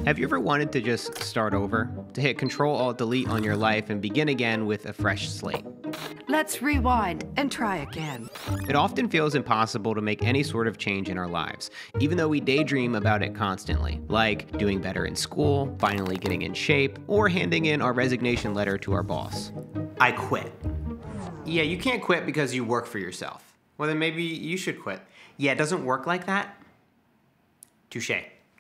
Have you ever wanted to just start over? To hit Control-Alt-Delete on your life and begin again with a fresh slate? Let's rewind and try again. It often feels impossible to make any sort of change in our lives, even though we daydream about it constantly, like doing better in school, finally getting in shape, or handing in our resignation letter to our boss. I quit. Yeah, you can't quit because you work for yourself. Well, then maybe you should quit. Yeah, it doesn't work like that. Touche,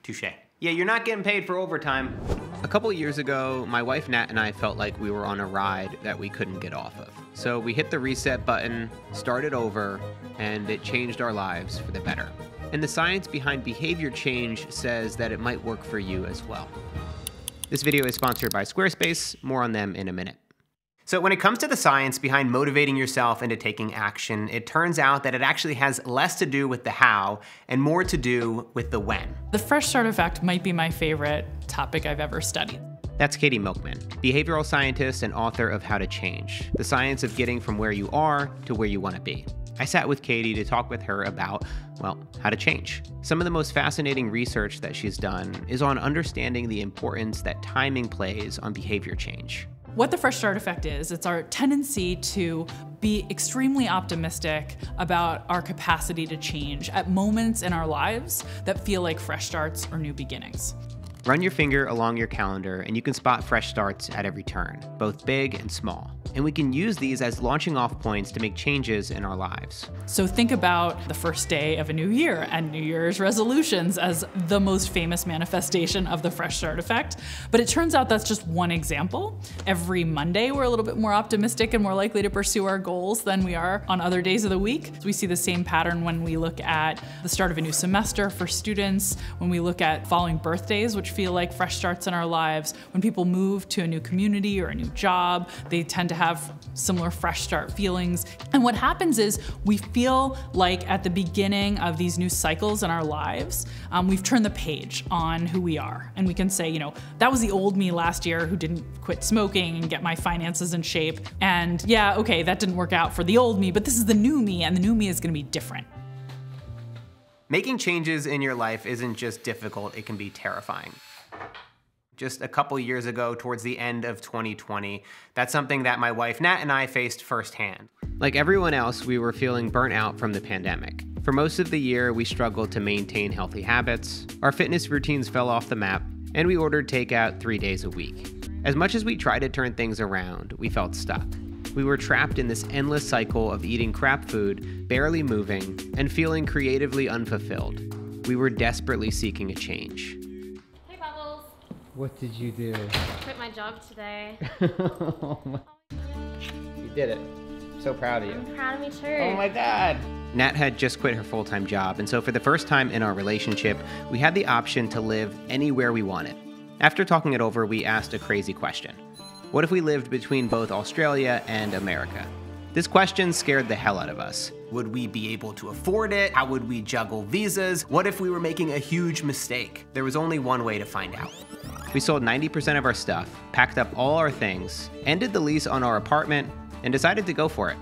touche. Yeah, you're not getting paid for overtime. A couple of years ago, my wife Nat and I felt like we were on a ride that we couldn't get off of. So we hit the reset button, started over, and it changed our lives for the better. And the science behind behavior change says that it might work for you as well. This video is sponsored by Squarespace. More on them in a minute. So when it comes to the science behind motivating yourself into taking action, it turns out that it actually has less to do with the how and more to do with the when. The fresh start effect might be my favorite topic I've ever studied. That's Katie Milkman, behavioral scientist and author of How to Change, the science of getting from where you are to where you want to be. I sat with Katie to talk with her about, well, how to change. Some of the most fascinating research that she's done is on understanding the importance that timing plays on behavior change. What the fresh start effect is, it's our tendency to be extremely optimistic about our capacity to change at moments in our lives that feel like fresh starts or new beginnings. Run your finger along your calendar and you can spot fresh starts at every turn, both big and small. And we can use these as launching off points to make changes in our lives. So think about the first day of a new year and New Year's resolutions as the most famous manifestation of the fresh start effect. But it turns out that's just one example. Every Monday, we're a little bit more optimistic and more likely to pursue our goals than we are on other days of the week. So we see the same pattern when we look at the start of a new semester for students, when we look at following birthdays, which feel like fresh starts in our lives. When people move to a new community or a new job, they tend to have similar fresh start feelings. And what happens is we feel like at the beginning of these new cycles in our lives, we've turned the page on who we are. And we can say, you know, that was the old me last year who didn't quit smoking and get my finances in shape. And yeah, okay, that didn't work out for the old me, but this is the new me, and the new me is gonna be different. Making changes in your life isn't just difficult, it can be terrifying. Just a couple years ago, towards the end of 2020, that's something that my wife Nat and I faced firsthand. Like everyone else, we were feeling burnt out from the pandemic. For most of the year, we struggled to maintain healthy habits, our fitness routines fell off the map, and we ordered takeout 3 days a week. As much as we tried to turn things around, we felt stuck. We were trapped in this endless cycle of eating crap food, barely moving, and feeling creatively unfulfilled. We were desperately seeking a change. What did you do? Quit my job today. You did it. So proud of you. I'm proud of me too. Oh my God. Nat had just quit her full-time job, and so for the first time in our relationship, we had the option to live anywhere we wanted. After talking it over, we asked a crazy question. What if we lived between both Australia and America? This question scared the hell out of us. Would we be able to afford it? How would we juggle visas? What if we were making a huge mistake? There was only one way to find out. We sold 90% of our stuff, packed up all our things, ended the lease on our apartment, and decided to go for it.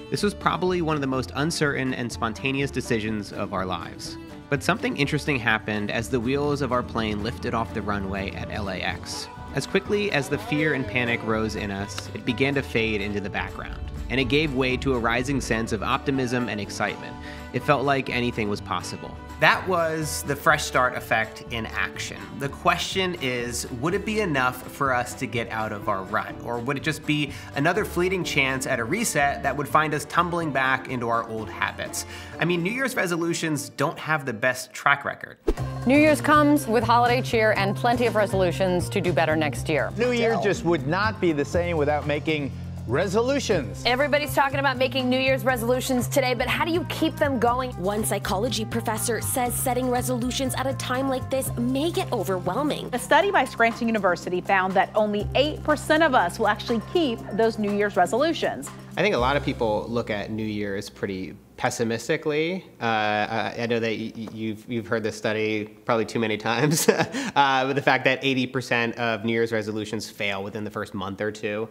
This was probably one of the most uncertain and spontaneous decisions of our lives. But something interesting happened as the wheels of our plane lifted off the runway at LAX. As quickly as the fear and panic rose in us, it began to fade into the background, and it gave way to a rising sense of optimism and excitement. It felt like anything was possible. That was the fresh start effect in action. The question is, would it be enough for us to get out of our rut? Or would it just be another fleeting chance at a reset that would find us tumbling back into our old habits? I mean, New Year's resolutions don't have the best track record. New Year's comes with holiday cheer and plenty of resolutions to do better next year. New Year just would not be the same without making resolutions. Everybody's talking about making New Year's resolutions today, but how do you keep them going? One psychology professor says setting resolutions at a time like this may get overwhelming. A study by Scranton University found that only 8% of us will actually keep those New Year's resolutions. I think a lot of people look at New Year's pretty pessimistically. I know that you've heard this study probably too many times, but the fact that 80% of New Year's resolutions fail within the first month or two.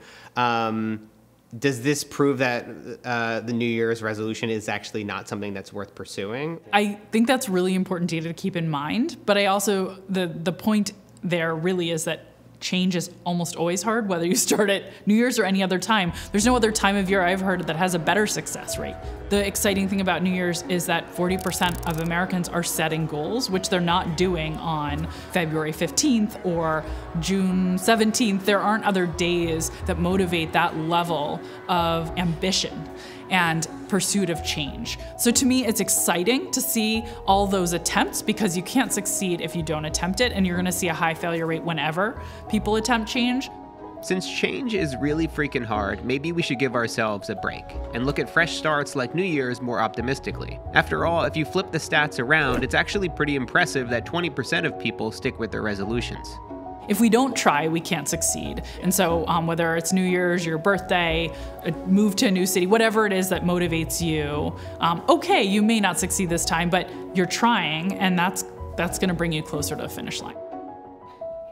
Does this prove that the New Year's resolution is actually not something that's worth pursuing? I think that's really important data to keep in mind, but I also, the point there really is that change is almost always hard, whether you start at New Year's or any other time. There's no other time of year I've heard that has a better success rate. The exciting thing about New Year's is that 40% of Americans are setting goals, which they're not doing on February 15th or June 17th. There aren't other days that motivate that level of ambition and pursuit of change. So to me, it's exciting to see all those attempts, because you can't succeed if you don't attempt it, and you're gonna see a high failure rate whenever people attempt change. Since change is really freaking hard, maybe we should give ourselves a break and look at fresh starts like New Year's more optimistically. After all, if you flip the stats around, it's actually pretty impressive that 20% of people stick with their resolutions. If we don't try, we can't succeed. And so whether it's New Year's, your birthday, a move to a new city, whatever it is that motivates you, okay, you may not succeed this time, but you're trying, and that's gonna bring you closer to the finish line.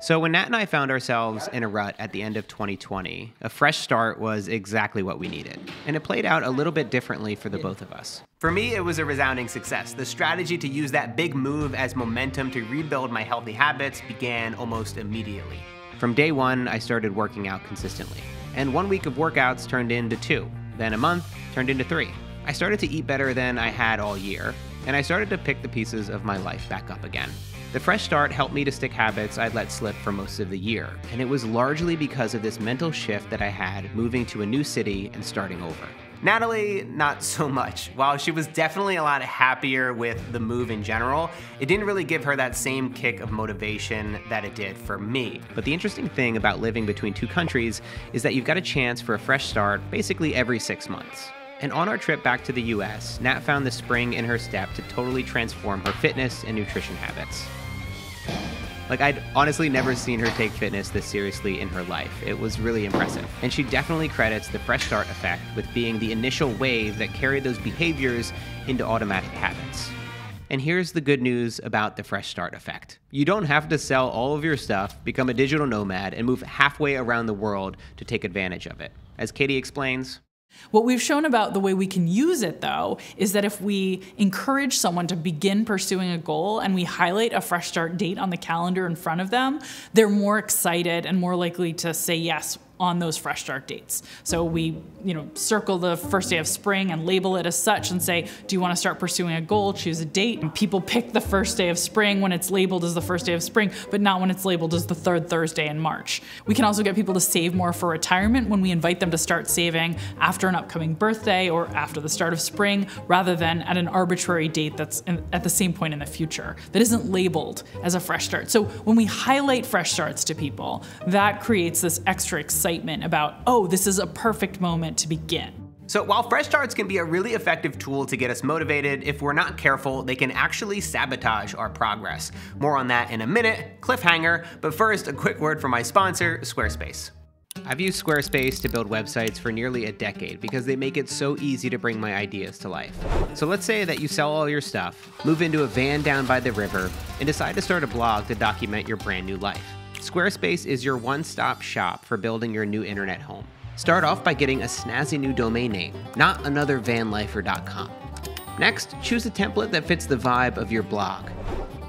So when Nat and I found ourselves in a rut at the end of 2020, a fresh start was exactly what we needed. And it played out a little bit differently for the both of us. For me, it was a resounding success. The strategy to use that big move as momentum to rebuild my healthy habits began almost immediately. From day one, I started working out consistently. And 1 week of workouts turned into 2. Then a month turned into 3. I started to eat better than I had all year, and I started to pick the pieces of my life back up again. The fresh start helped me to stick habits I'd let slip for most of the year, and it was largely because of this mental shift that I had moving to a new city and starting over. Natalie, not so much. While she was definitely a lot happier with the move in general, it didn't really give her that same kick of motivation that it did for me. But the interesting thing about living between two countries is that you've got a chance for a fresh start basically every 6 months. And on our trip back to the US, Nat found the spring in her step to totally transform her fitness and nutrition habits. Like, I'd honestly never seen her take fitness this seriously in her life. It was really impressive. And she definitely credits the fresh start effect with being the initial wave that carried those behaviors into automatic habits. And here's the good news about the fresh start effect. You don't have to sell all of your stuff, become a digital nomad, and move halfway around the world to take advantage of it. As Katie explains, what we've shown about the way we can use it, though, is that if we encourage someone to begin pursuing a goal and we highlight a fresh start date on the calendar in front of them, they're more excited and more likely to say yes on those fresh start dates. So we, circle the first day of spring and label it as such and say, do you want to start pursuing a goal? Choose a date. And people pick the first day of spring when it's labeled as the first day of spring, but not when it's labeled as the third Thursday in March. We can also get people to save more for retirement when we invite them to start saving after an upcoming birthday or after the start of spring, rather than at an arbitrary date that's at the same point in the future that isn't labeled as a fresh start. So when we highlight fresh starts to people, that creates this extra excitement about, oh, this is a perfect moment to begin. So while fresh starts can be a really effective tool to get us motivated, if we're not careful, they can actually sabotage our progress. More on that in a minute, cliffhanger, but first, a quick word from my sponsor, Squarespace. I've used Squarespace to build websites for nearly a decade because they make it so easy to bring my ideas to life. So let's say that you sell all your stuff, move into a van down by the river, and decide to start a blog to document your brand new life. Squarespace is your one-stop shop for building your new internet home. Start off by getting a snazzy new domain name, not anothervanlifer.com. Next, choose a template that fits the vibe of your blog.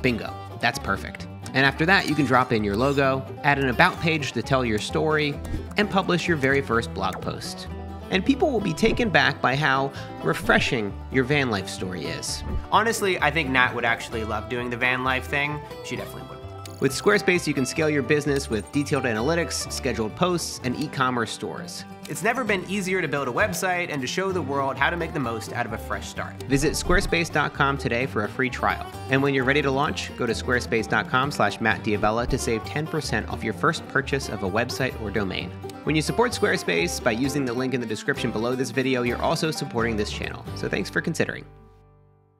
Bingo, that's perfect. And after that, you can drop in your logo, add an about page to tell your story, and publish your very first blog post. And people will be taken back by how refreshing your van life story is. Honestly, I think Nat would actually love doing the van life thing. She definitely would. With Squarespace, you can scale your business with detailed analytics, scheduled posts, and e-commerce stores. It's never been easier to build a website and to show the world how to make the most out of a fresh start. Visit squarespace.com today for a free trial. And when you're ready to launch, go to squarespace.com/MattDiavella to save 10% off your first purchase of a website or domain. When you support Squarespace by using the link in the description below this video, you're also supporting this channel. So thanks for considering.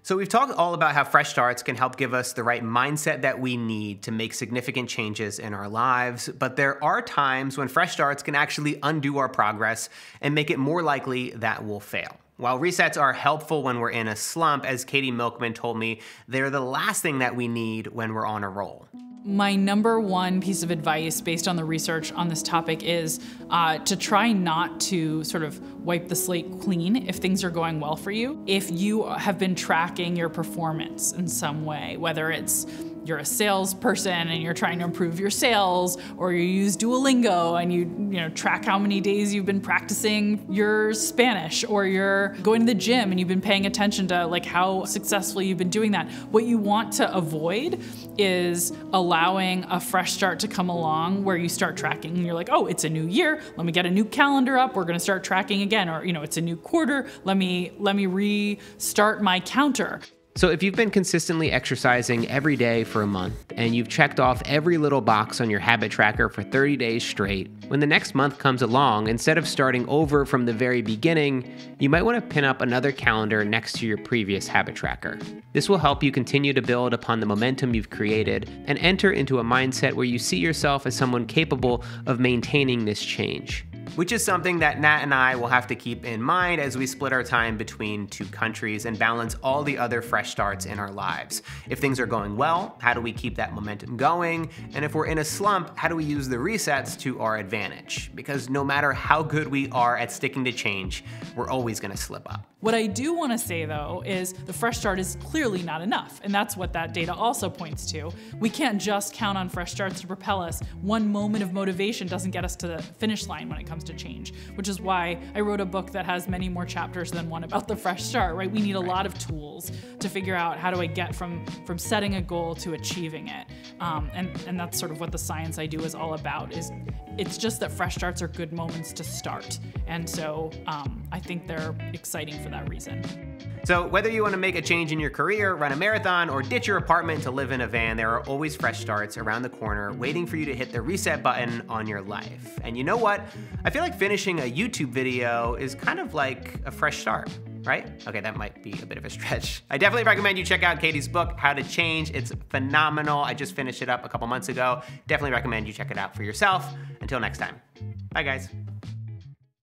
So we've talked all about how fresh starts can help give us the right mindset that we need to make significant changes in our lives, but there are times when fresh starts can actually undo our progress and make it more likely that we'll fail. While resets are helpful when we're in a slump, as Katie Milkman told me, they're the last thing that we need when we're on a roll. My number one piece of advice based on the research on this topic is to try not to sort of wipe the slate clean if things are going well for you. If you have been tracking your performance in some way, whether it's you're a salesperson and you're trying to improve your sales, or you use Duolingo and you track how many days you've been practicing your Spanish, or you're going to the gym and you've been paying attention to like how successfully you've been doing that. What you want to avoid is allowing a fresh start to come along where you start tracking and you're like, oh, it's a new year, let me get a new calendar up, we're going to start tracking again, or it's a new quarter, let me restart my counter. So if you've been consistently exercising every day for a month and you've checked off every little box on your habit tracker for 30 days straight, when the next month comes along, instead of starting over from the very beginning, you might want to pin up another calendar next to your previous habit tracker. This will help you continue to build upon the momentum you've created and enter into a mindset where you see yourself as someone capable of maintaining this change. Which is something that Nat and I will have to keep in mind as we split our time between 2 countries and balance all the other fresh starts in our lives. If things are going well, how do we keep that momentum going? And if we're in a slump, how do we use the resets to our advantage? Because no matter how good we are at sticking to change, we're always going to slip up. What I do want to say, though, is the fresh start is clearly not enough, and that's what that data also points to. We can't just count on fresh starts to propel us. One moment of motivation doesn't get us to the finish line when it comes to change, which is why I wrote a book that has many more chapters than one about the fresh start, right? We need a lot of tools to figure out how do I get from setting a goal to achieving it. And that's sort of what the Science I Do is all about. It's just that fresh starts are good moments to start. And so I think they're exciting for that reason. So whether you want to make a change in your career, run a marathon, or ditch your apartment to live in a van, there are always fresh starts around the corner waiting for you to hit the reset button on your life. And you know what? I feel like finishing a YouTube video is kind of like a fresh start, right? Okay, that might be a bit of a stretch. I definitely recommend you check out Katie's book, How to Change. It's phenomenal. I just finished it up a couple months ago. Definitely recommend you check it out for yourself. Until next time. Bye, guys.